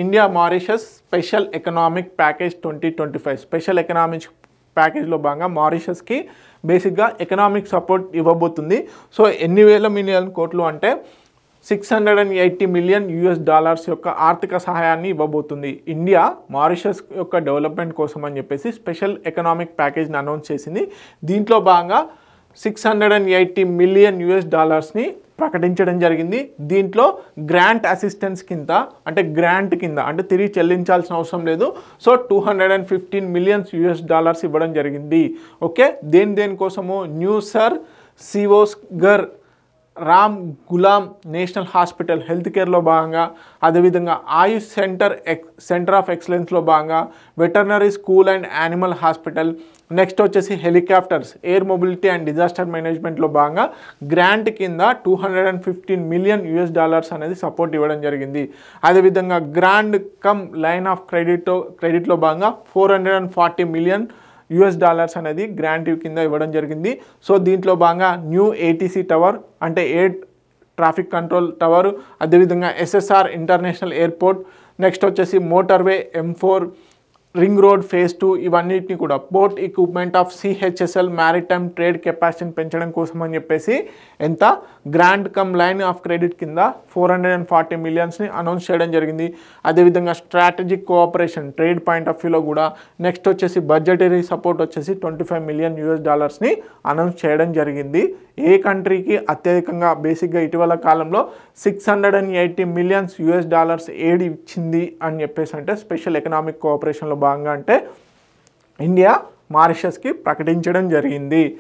India Mauritius special economic package 2025 special economic ప్యాకేజ్లో భాగంగా మారిషస్కి బేసిక్గా ఎకనామిక్ సపోర్ట్ ఇవ్వబోతుంది. సో ఎన్ని వేల మిలియన్ కోట్లు అంటే $680 మిలియన్ యొక్క ఆర్థిక సహాయాన్ని ఇవ్వబోతుంది. ఇండియా మారిషస్ యొక్క డెవలప్మెంట్ కోసం అని చెప్పేసి స్పెషల్ ఎకనామిక్ ప్యాకేజ్ని అనౌన్స్ చేసింది. దీంట్లో భాగంగా $680 మిలియన్ ప్రకటించడం జరిగింది. దీంట్లో గ్రాంట్ అసిస్టెన్స్ కింద అంటే తిరిగి చెల్లించాల్సిన అవసరం లేదు. సో $215 మిలియన్ ఇవ్వడం జరిగింది. ఓకే, దేనికోసము new Sir Seewoosagur Ramgoolam national hospital health కేర్లో భాగంగా, అదేవిధంగా ఆయుష్ సెంటర్ ఆఫ్ ఎక్సలెన్స్లో భాగంగా, veterinary school and animal hospital, next వచ్చేసి helicopters, air mobility and disaster మేనేజ్మెంట్లో భాగంగా గ్రాంట్ కింద $215 మిలియన్ అనేది సపోర్ట్ ఇవ్వడం జరిగింది. అదేవిధంగా గ్రాండ్ కమ్ లైన్ ఆఫ్ క్రెడిట్లో భాగంగా $440 మిలియన్ అనేది గ్రాంట్ కింద ఇవ్వడం జరిగింది. సో దీంట్లో భాగంగా న్యూ ఏటీసీ టవర్ అంటే ఎయిర్ ట్రాఫిక్ కంట్రోల్ టవర్, అదేవిధంగా ఎస్ఎస్ఆర్ ఇంటర్నేషనల్ ఎయిర్పోర్ట్, నెక్స్ట్ వచ్చేసి motorway M4 ring road phase 2 ఇవన్నిటిని కూడా port equipment of CHSL maritime trade కెపాసిటీని పెంచడం కోసం అని చెప్పేసి ఎంత grant cum line of credit కింద $440 మిలియన్స్ని అనౌన్స్ చేయడం జరిగింది. అదేవిధంగా strategic cooperation trade point of వ్యూలో కూడా నెక్స్ట్ వచ్చేసి బడ్జెటరీ సపోర్ట్ వచ్చేసి $25 మిలియన్ అనౌన్స్ చేయడం జరిగింది. ఏ కంట్రీకి అత్యధికంగా బేసిక్గా ఇటీవల కాలంలో $680 మిలియన్ ఎయిడ్ ఇచ్చింది అని చెప్పేసి అంటే స్పెషల్ ఎకనామిక్ కోఆపరేషన్లో భాగంగా అంటే ఇండియా మారిషస్కి ప్రకటించడం జరిగింది.